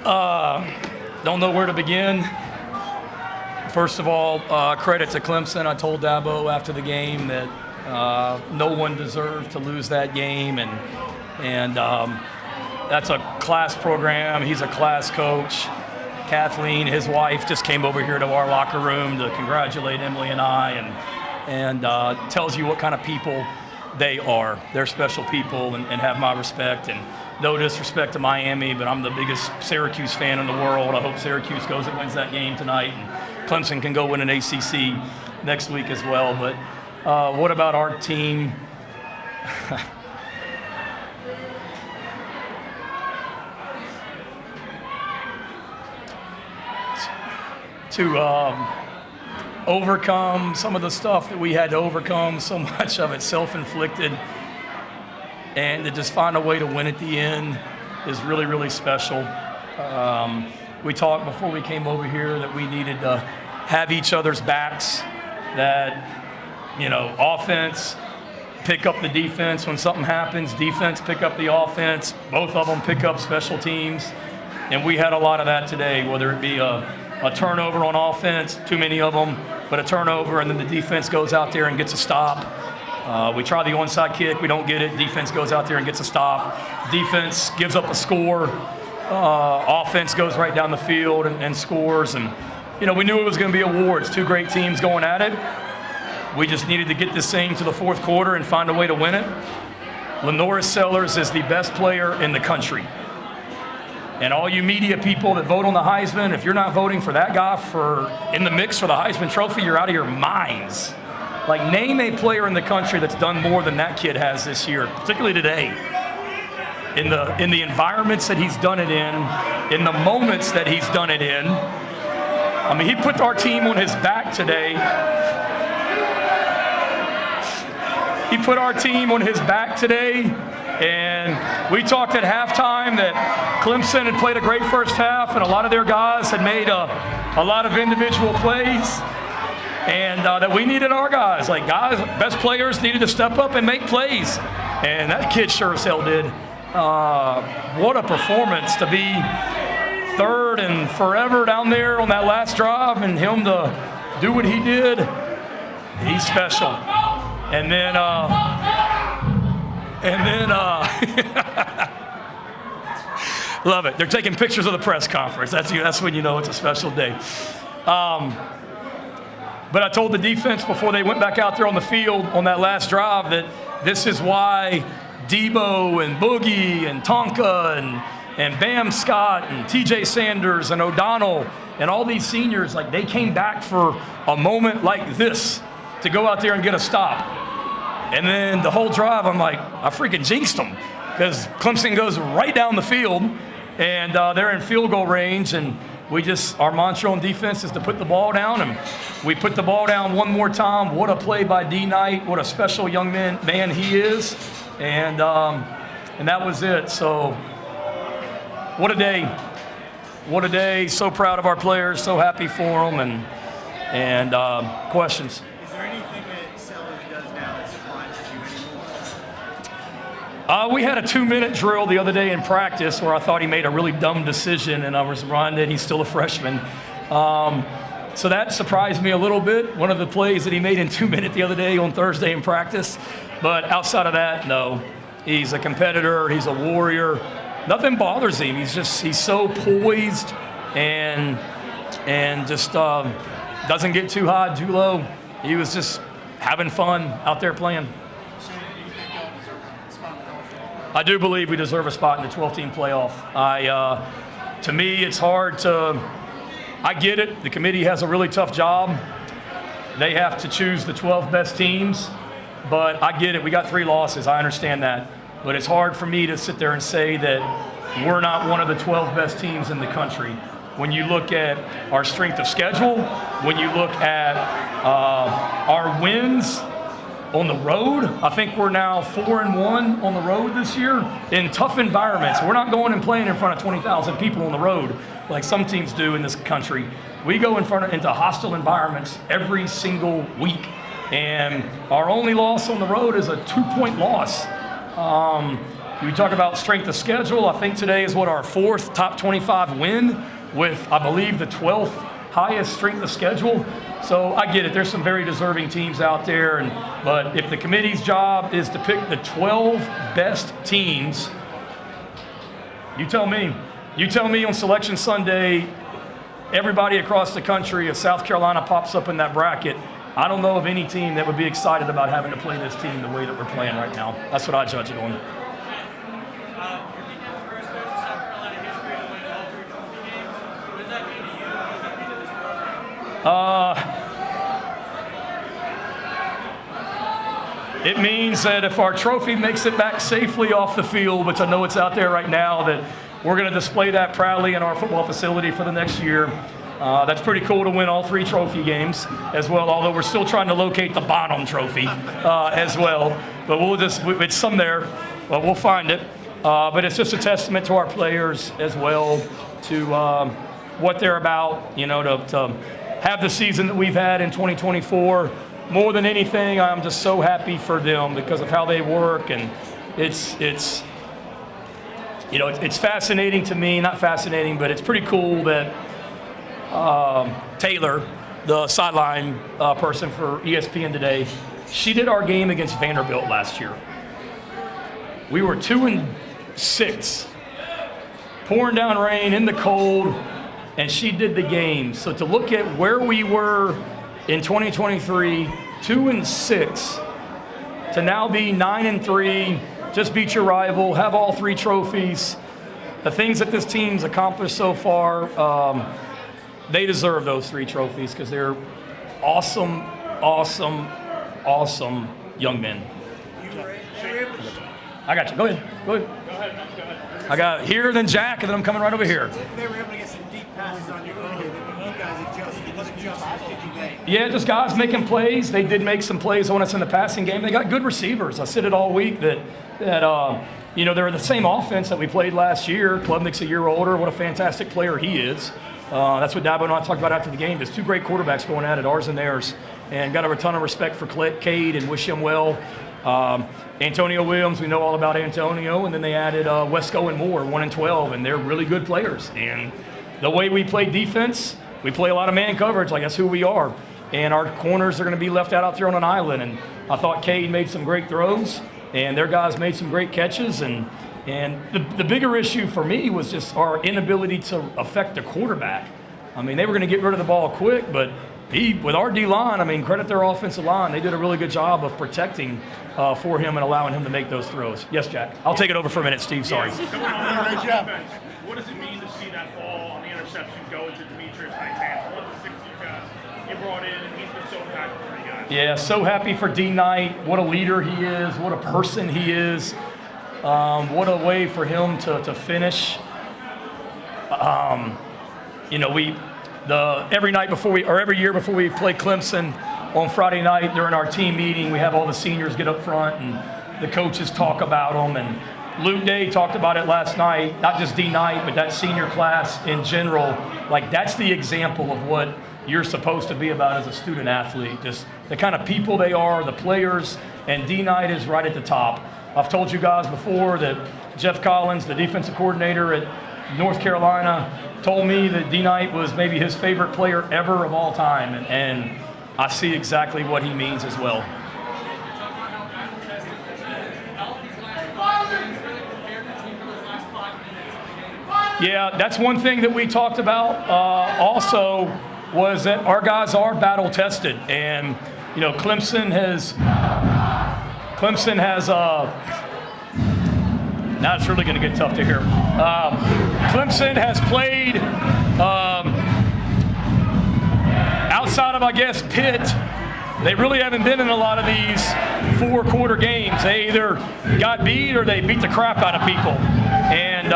Don't know where to begin. First of all, credit to Clemson. I told Dabo after the game that no one deserved to lose that game, and that's a class program. He's a class coach. Kathleen, his wife, just came over here to our locker room to congratulate Emily and I, and tells you what kind of people they are. They're special people and have my respect. And no disrespect to Miami, but I'm the biggest Syracuse fan in the world. I hope Syracuse goes and wins that game tonight, and Clemson can go win an ACC next week as well. But what about our team? To overcome some of the stuff that we had to overcome, so much of it self-inflicted, and to just find a way to win at the end is really, really special. We talked before we came over here that we needed to have each other's backs, that, offense pick up the defense when something happens, defense pick up the offense, both of them pick up special teams, and we had a lot of that today, whether it be a turnover on offense, too many of them, but a turnover, and then the defense goes out there and gets a stop. We try the onside kick, we don't get it. Defense goes out there and gets a stop. Defense gives up a score. Offense goes right down the field and scores. And, we knew it was going to be awards. Two great teams going at it. We just needed to get this thing to the fourth quarter and find a way to win it. Lenoris Sellers is the best player in the country. And all you media people that vote on the Heisman, if you're not voting for that guy in the mix for the Heisman Trophy, you're out of your minds. Like, name a player in the country that's done more than that kid has this year, particularly today. In the environments that he's done it in the moments that he's done it in. I mean, he put our team on his back today. He put our team on his back today. And we talked at halftime that Clemson had played a great first half, and a lot of their guys had made a lot of individual plays, and that we needed our guys. Best players needed to step up and make plays. And that kid sure as hell did. What a performance to be third and forever down there on that last drive, and him to do what he did. He's special. And then love it. They're taking pictures of the press conference. That's when you know it's a special day. But I told the defense before they went back out there on the field on that last drive that this is why Debo and Boogie and Tonka and Bam Scott and TJ Sanders and O'Donnell and all these seniors, they came back for a moment like this to go out there and get a stop. And then the whole drive, I'm like, I freaking jinxed them, because Clemson goes right down the field, and they're in field goal range, and our mantra on defense is to put the ball down, and we put the ball down one more time. What a play by D. Knight. What a special young man he is. And that was it. So what a day. What a day. So proud of our players, so happy for them, and questions. We had a 2-minute drill the other day in practice where I thought he made a really dumb decision, and I was reminded he's still a freshman. So that surprised me a little bit, one of the plays that he made in 2 minutes the other day on Thursday in practice. But outside of that, no. He's a competitor. He's a warrior. Nothing bothers him. He's so poised and just doesn't get too high, too low. He was just having fun out there playing. I do believe we deserve a spot in the 12-team playoff. To me, it's hard to. I get it. The committee has a really tough job. They have to choose the 12 best teams, but I get it. We got 3 losses. I understand that, but it's hard for me to sit there and say that we're not one of the 12 best teams in the country. When you look at our strength of schedule, when you look at our wins on the road, I think we're now 4-1 on the road this year in tough environments. We're not going and playing in front of 20,000 people on the road like some teams do in this country. We go into hostile environments every single week, and our only loss on the road is a 2-point loss. You talk about strength of schedule. I think today is our 4th top 25 win with, I believe, the 12th highest strength of schedule. So I get it. There's some very deserving teams out there. But if the committee's job is to pick the 12 best teams, you tell me. You tell me on Selection Sunday, everybody across the country, if South Carolina pops up in that bracket, I don't know of any team that would be excited about having to play this team the way that we're playing right now. That's what I judge it on. It means that if our trophy makes it back safely off the field, which I know it's out there right now, that we're going to display that proudly in our football facility for the next year. That's pretty cool to win all 3 trophy games as well, although we're still trying to locate the bottom trophy as well. But it's some there, but we'll find it. But it's just a testament to our players as well, to what they're about, to have the season that we've had in 2024. More than anything, I'm just so happy for them because of how they work, and it's fascinating to me. Not fascinating, but it's pretty cool that Taylor, the sideline person for ESPN today, she did our game against Vanderbilt last year. We were 2-6, pouring down rain in the cold, and she did the game. So to look at where we were in 2023, 2-6, to now be 9-3, just beat your rival, have all 3 trophies. The things that this team's accomplished so far, they deserve those 3 trophies because they're awesome, awesome, awesome young men. I got you. Go ahead. Go ahead. I got here, then Jack, and then I'm coming right over here. They were able to get some deep passes on you earlier. You guys adjusted. It wasn't just Yeah, just guys making plays. They did make some plays on us in the passing game. They got good receivers. I said it all week that they're the same offense that we played last year. Klubnik's a year older. What a fantastic player he is. That's what Dabo and I talked about after the game. There's 2 great quarterbacks going at it, ours and theirs. And got a ton of respect for Cade and wish him well. Antonio Williams, we know all about Antonio. And then they added Wesco and Moore, 1-12, and they're really good players. And the way we play defense, we play a lot of man coverage. Like, that's who we are. And our corners are going to be left out there on an island. And I thought Cade made some great throws, and their guys made some great catches. And the bigger issue for me was just our inability to affect the quarterback. I mean, they were going to get rid of the ball quick, but with our D-line, I mean, credit their offensive line. They did a really good job of protecting for him and allowing him to make those throws. Yes, Jack. I'll take it over for a minute, Steve. Sorry. Great job. What does it mean to see that ball on the interception go into Demetrius' right hand? What the 6 you brought in, and he's been so impactful for you guys. Yeah, so happy for D Knight. What a leader he is. What a person he is. What a way for him to finish. Every year before we play Clemson on Friday night during our team meeting, we have all the seniors get up front and the coaches talk about them. And Luke Day talked about it last night, not just D Knight, but that senior class in general. Like, that's the example of what you're supposed to be about as a student athlete. Just the kind of people they are, the players, and D Knight is right at the top. I've told you guys before that Jeff Collins, the defensive coordinator at North Carolina, told me that D Knight was maybe his favorite player ever of all time, and I see exactly what he means as well. Yeah, that's one thing that we talked about also was that our guys are battle tested, and Clemson has now it's really going to get tough to hear. Clemson has played outside of, I guess, Pitt. They really haven't been in a lot of these 4-quarter games. They either got beat or they beat the crap out of people. And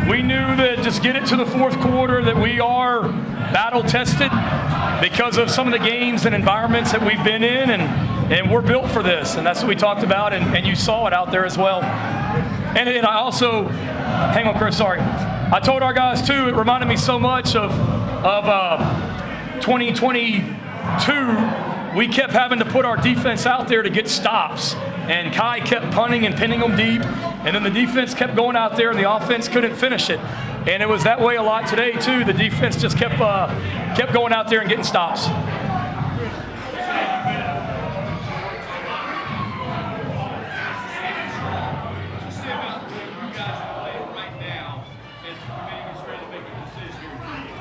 we knew that just get it to the 4th quarter, that we are battle tested because of some of the games and environments that we've been in, and we're built for this. And that's what we talked about, and you saw it out there as well. And I also, hang on, Chris, sorry. I told our guys, too, it reminded me so much of 2022. We kept having to put our defense out there to get stops. And Kai kept punting and pinning them deep, and then the defense kept going out there, and the offense couldn't finish it. And it was that way a lot today too. The defense just kept going out there and getting stops.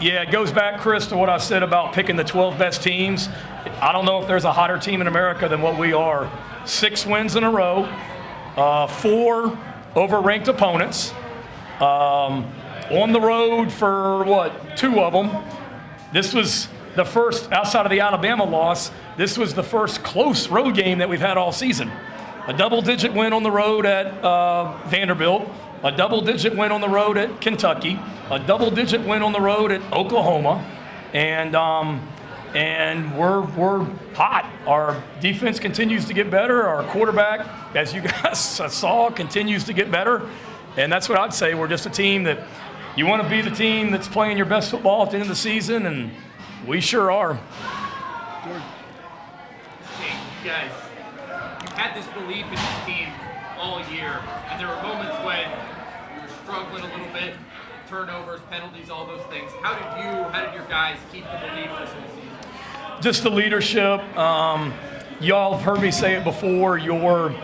Yeah, it goes back, Chris, to what I said about picking the 12 best teams. I don't know if there's a hotter team in America than what we are. 6 wins in a row, 4 over-ranked opponents, on the road for, 2 of them. This was the first, outside of the Alabama loss, this was the first close road game that we've had all season. A double-digit win on the road at Vanderbilt, a double-digit win on the road at Kentucky, a double-digit win on the road at Oklahoma, and we're hot. Our defense continues to get better. Our quarterback, as you guys saw, continues to get better, and that's what I'd say. We're just a team that you want to be the team that's playing your best football at the end of the season, and we sure are. Hey, guys, you've had this belief in this team all year, and there were moments when you were struggling a little bit, turnovers, penalties, all those things. How did your guys keep the belief this whole season? Just the leadership. Y'all have heard me say it before, your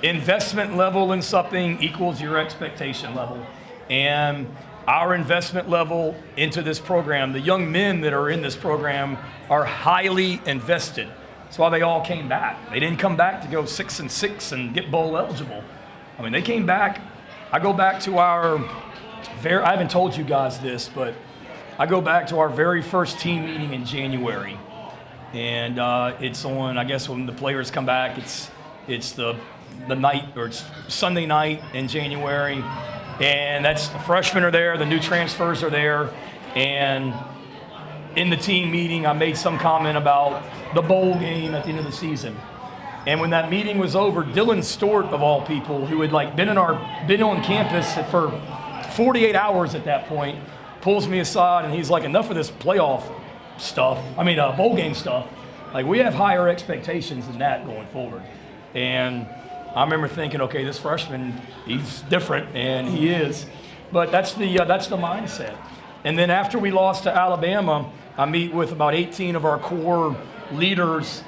investment level in something equals your expectation level. And our investment level into this program, the young men that are in this program are highly invested. That's why they all came back. They didn't come back to go 6-6 and get bowl eligible. I mean, they came back. I go back to I haven't told you guys this, but I go back to our very first team meeting in January. And it's on, I guess when the players come back, it's the night, or it's Sunday night in January. And that's, the freshmen are there, the new transfers are there. And in the team meeting, I made some comment about the bowl game at the end of the season. And when that meeting was over, Dylan Stewart, of all people, who had been on campus for 48 hours at that point, pulls me aside and he's like, enough of this playoff stuff. Bowl game stuff. We have higher expectations than that going forward. And I remember thinking, okay, this freshman, he's different, and he is. But that's the mindset. And then after we lost to Alabama, I meet with about 18 of our core leaders.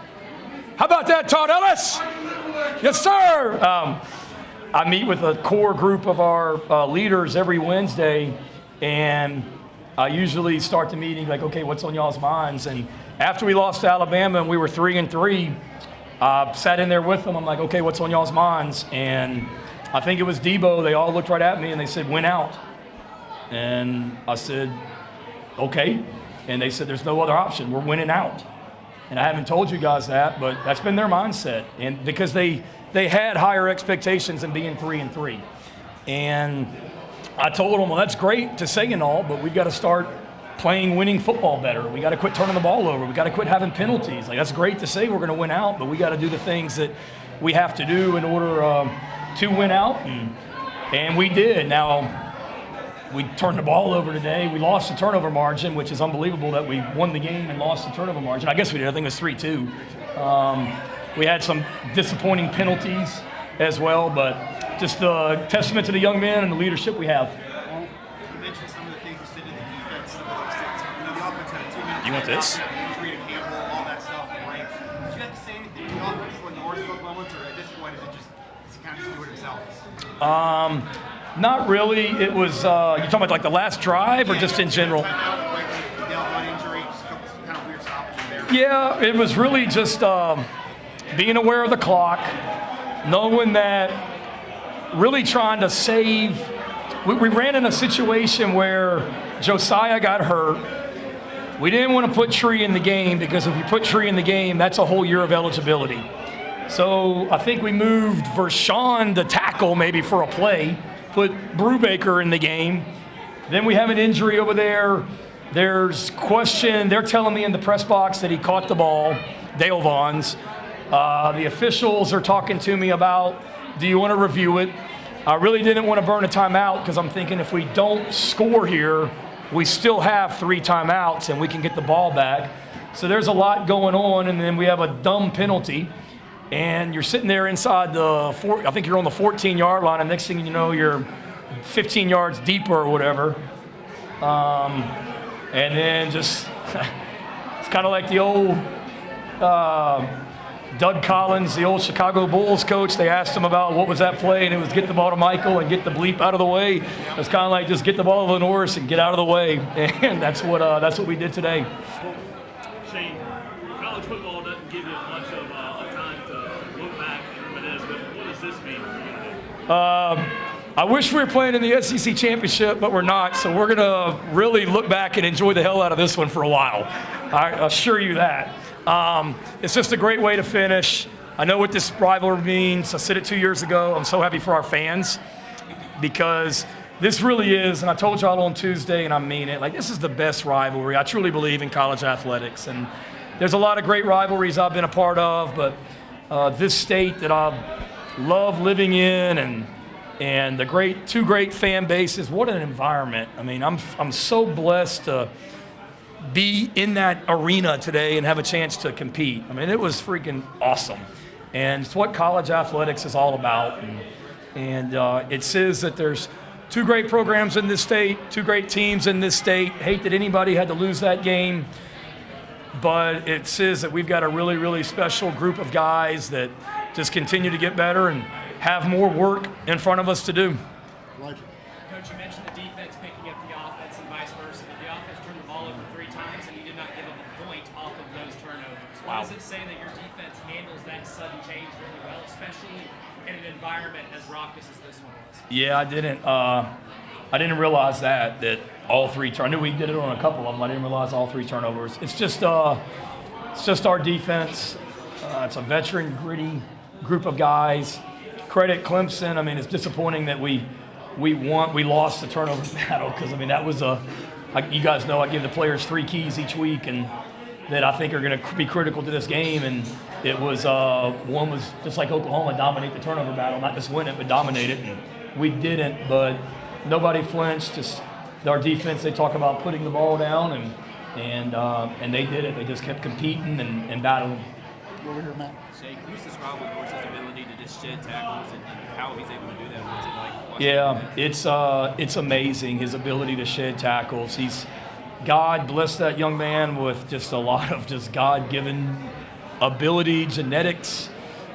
How about that, Todd Ellis? Yes, sir. I meet with a core group of our leaders every Wednesday, and I usually start the meeting okay, what's on y'all's minds? And after we lost to Alabama and we were 3-3, I sat in there with them. I'm like, okay, what's on y'all's minds? And I think it was Debo. They all looked right at me and they said, win out. And I said, okay. And they said, there's no other option. We're winning out. And I haven't told you guys that, but that's been their mindset. And because they had higher expectations than being 3-3. And I told them, well, that's great to say and all, but we've got to start playing winning football better. We got to quit turning the ball over. We got to quit having penalties. That's great to say we're going to win out, but we got to do the things that we have to do in order to win out. And we did. Now, we turned the ball over today. We lost the turnover margin, which is unbelievable that we won the game and lost the turnover margin. I guess we did. I think it was 3-2. We had some disappointing penalties as well, but just a testament to the young men and the leadership we have. You mentioned some of the things you did in the defense, some of those things. The offense had a 2 minute. You want this? Injury to Campbell, all that stuff. Did you have to say anything to the offense when Lenoris those moments, or at this point is he kind of just do it himself? Not really. It was, you talking about the last drive or just in general? Yeah, it was really just being aware of the clock, knowing that, really trying to save. We ran in a situation where Josiah got hurt. We didn't want to put Tree in the game because if you put Tree in the game, that's a whole year of eligibility. So I think we moved Vershawn to tackle maybe for a play, put Brubaker in the game. Then we have an injury over there. There's question. They're telling me in the press box that he caught the ball, Dale Vaughn's. The officials are talking to me about, do you want to review it? I really didn't want to burn a timeout because I'm thinking if we don't score here, we still have 3 timeouts and we can get the ball back. So there's a lot going on, and then we have a dumb penalty. and you're sitting there inside I think you're on the 14-yard line, and next thing you know, you're 15 yards deeper or whatever. And then just, it's kind of like the old Doug Collins, the old Chicago Bulls coach. They asked him about what was that play, and it was get the ball to Michael and get the bleep out of the way. It's kind of like just get the ball to Lenoris and get out of the way, and that's what we did today. Shane, college football doesn't give you much of a time to look back and reminisce, but what does this mean for you? I wish we were playing in the SEC championship, but we're not. So we're going to really look back and enjoy the hell out of this one for a while. I assure you that. It's just a great way to finish. I know what this rivalry means. I said it 2 years ago. I'm so happy for our fans because this really is, and I told y'all on Tuesday, and I mean it, like this is the best rivalry. I truly believe in college athletics. And there's a lot of great rivalries I've been a part of, but this state that I love living in and the two great fan bases. What an environment. I mean, I'm so blessed to be in that arena today and have a chance to compete. I mean, it was freaking awesome. And it's what college athletics is all about. And it says that there's two great programs in this state, two great teams in this state. Hate that anybody had to lose that game. But it says that we've got a really, really special group of guys that just continue to get better and have more work in front of us to do. Coach, you mentioned the defense picking up the offense and vice versa. The offense turned the ball over 3 times, and you did not give up a point off of those turnovers. What does it say that your defense handles that sudden change really well, especially in an environment as raucous as this one was? Yeah, I didn't realize that all 3 turnovers. I knew we did it on a couple of them. I didn't realize all 3 turnovers. It's just our defense. It's a veteran, gritty group of guys. Credit Clemson. I mean, it's disappointing that we lost the turnover battle because, I mean, that was you guys know I give the players 3 keys each week and that I think are going to be critical to this game. And it was, one was just like Oklahoma, dominate the turnover battle, not just win it, but dominate it. And we didn't, but nobody flinched. Just our defense, they talk about putting the ball down and they did it. They just kept competing and battling. Over here, Matt. Shay, can you just describe Lenoris' ability to just shed tackles and how he's able to do that? What's it like? Yeah, it's amazing, his ability to shed tackles. God bless that young man with just a lot of just God-given ability, genetics,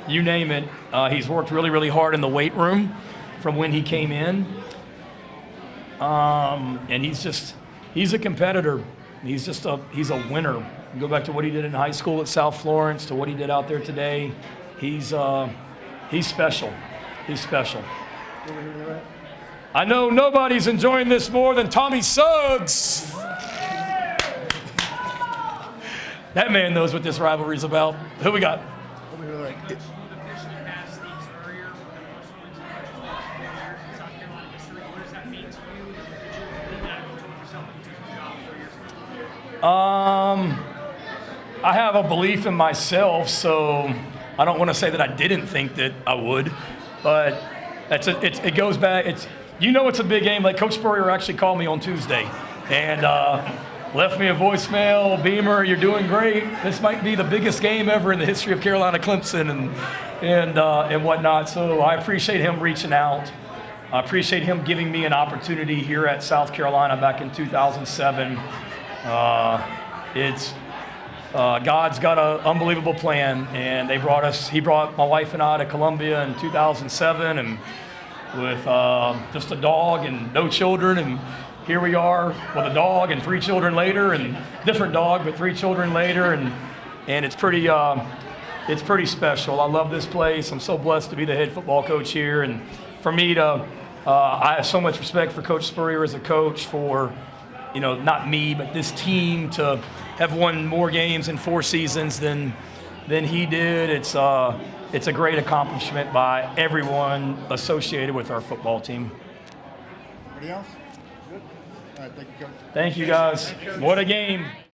you name it. He's worked really, really hard in the weight room from when he came in. And he's a competitor. He's a winner. Go back to what he did in high school at South Florence to what he did out there today. He's special. He's special. I know nobody's enjoying this more than Tommy Suggs. That man knows what this rivalry's about. Who we got? Over here, right. Coach, the position you passed Steve Spurrier, the most wins in South Carolina history. What does that mean to you? Did you leave that and told yourself you took the job 3 years ago? I have a belief in myself, so I don't want to say that I didn't think that I would, but it goes back. It's a big game. Like Coach Spurrier actually called me on Tuesday and left me a voicemail. Beamer, you're doing great. This might be the biggest game ever in the history of Carolina-Clemson and whatnot. So I appreciate him reaching out. I appreciate him giving me an opportunity here at South Carolina back in 2007. God's got an unbelievable plan, and he brought my wife and I to Columbia in 2007, and with just a dog and no children, and here we are with a dog and 3 children later, and different dog, but 3 children later, and it's pretty special. I love this place. I'm so blessed to be the head football coach here, and for me I have so much respect for Coach Spurrier as a coach for, not me, but this team to have won more games in 4 seasons than he did. It's a great accomplishment by everyone associated with our football team. Anybody else? Good. All right, thank you, Coach. Thank you, guys. What a game.